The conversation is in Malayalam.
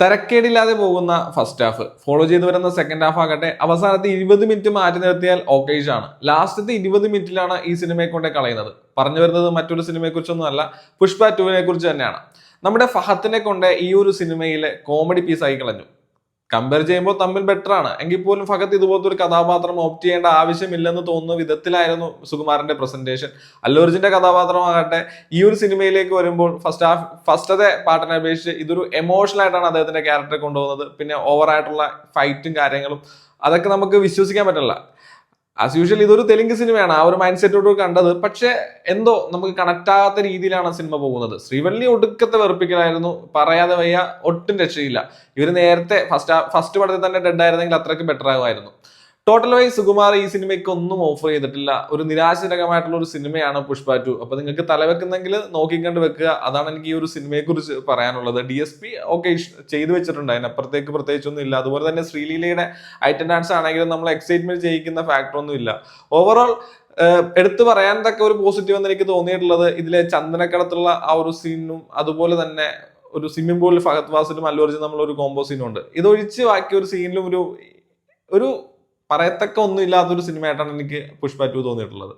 തരക്കേടില്ലാതെ പോകുന്ന ഫസ്റ്റ് ഹാഫ് ഫോളോ ചെയ്ത് വരുന്ന സെക്കൻഡ് ഹാഫ് ആകട്ടെ അവസാനത്തെ 20 മിനിറ്റ് മാറ്റി നിർത്തിയാൽ ഓക്കേഷാണ്. ലാസ്റ്റത്തെ 20 മിനിറ്റിലാണ് ഈ സിനിമയെ കൊണ്ട് കളയുന്നത്. പറഞ്ഞു വരുന്നത് മറ്റൊരു സിനിമയെ കുറിച്ചൊന്നും അല്ല, പുഷ്പ 2 കുറിച്ച് തന്നെയാണ്. നമ്മുടെ ഫഹത്തിനെ കൊണ്ട് ഈ ഒരു സിനിമയിലെ കോമഡി പീസായി കളഞ്ഞു. കമ്പയർ ചെയ്യുമ്പോൾ തമ്മിൽ ബെറ്റർ ആണ് എങ്കിൽ പോലും ഫഹത്ത് ഇതുപോലത്തെ ഒരു കഥാപാത്രം ഓപ്റ്റ് ചെയ്യേണ്ട ആവശ്യമില്ലെന്ന് തോന്നുന്ന വിധത്തിലായിരുന്നു സുകുമാരന്റെ പ്രസന്റേഷൻ. അല്ലു അർജുന്റെ കഥാപാത്രമാകട്ടെ ഈ ഒരു സിനിമയിലേക്ക് വരുമ്പോൾ ഫസ്റ്റത്തെ പാട്ടിനെ അപേക്ഷിച്ച് ഇതൊരു എമോഷണൽ ആയിട്ടാണ് അദ്ദേഹത്തിന്റെ ക്യാരക്ടറെ കൊണ്ടുപോകുന്നത്. പിന്നെ ഓവർ ആയിട്ടുള്ള ഫൈറ്റും കാര്യങ്ങളും അതൊക്കെ നമുക്ക് വിശ്വസിക്കാൻ പറ്റില്ല. ആസ് യൂഷ്വൽ ഇതൊരു തെലുങ്ക് സിനിമയാണ്, ആ ഒരു മൈൻഡ് സെറ്റോട് കണ്ടത്. പക്ഷെ എന്തോ നമുക്ക് കണക്ട് ആകാത്ത രീതിയിലാണ് സിനിമ പോകുന്നത്. ശ്രീവള്ളി ഒടുക്കത്തെ വെറുപ്പിക്കലായിരുന്നു, പറയാതെ വയ്യ, ഒട്ടും രക്ഷയില്ല. ഇവര് നേരത്തെ ഫസ്റ്റ് പടത്തിൽ തന്നെ ഡെഡ് ആയിരുന്നെങ്കിൽ അത്രയ്ക്ക് ബെറ്റർ ആകുമായിരുന്നു. ടോട്ടൽ വൈസ് സുകുമാർ ഈ സിനിമയ്ക്ക് ഒന്നും ഓഫർ ചെയ്തിട്ടില്ല. ഒരു നിരാശജനകമായിട്ടുള്ള ഒരു സിനിമയാണ് പുഷ്പ 2. അപ്പൊ നിങ്ങൾക്ക് തലവെക്കുന്നെങ്കിൽ നോക്കിക്കണ്ട് വെക്കുക. അതാണ് എനിക്ക് ഈ ഒരു സിനിമയെ കുറിച്ച് പറയാനുള്ളത്. DSP ഓക്കെ ചെയ്തു വെച്ചിട്ടുണ്ട്, അതിനപ്പുറത്തേക്ക് പ്രത്യേകിച്ചൊന്നും ഇല്ല. അതുപോലെ തന്നെ ശ്രീലീലയുടെ ഐറ്റം ഡാൻസ് ആണെങ്കിലും നമ്മൾ എക്സൈറ്റ്മെന്റ് ചെയ്യിക്കുന്ന ഫാക്ടർ ഒന്നും ഇല്ല. ഓവറോൾ എടുത്തു പറയാൻ തക്ക ഒരു പോസിറ്റീവ് എന്ന് എനിക്ക് തോന്നിയിട്ടുള്ളത് ഇതിലെ ചന്ദനക്കടത്തുള്ള ആ ഒരു സീനും അതുപോലെ തന്നെ ഒരു സ്വിമ്മിംഗ് പൂളിൽ ഫഹദ് ഫാസിലും അല്ലു അർജുനും നമ്മളൊരു കോംബോ സീനും ഉണ്ട്. ഇതൊഴിച്ച് ബാക്കി ഒരു സീനിലും ഒരു പറയത്തക്ക ഒന്നും ഇല്ലാത്തൊരു സിനിമയായിട്ടാണ് എനിക്ക് പുഷ്പ 2 തോന്നിയിട്ടുള്ളത്.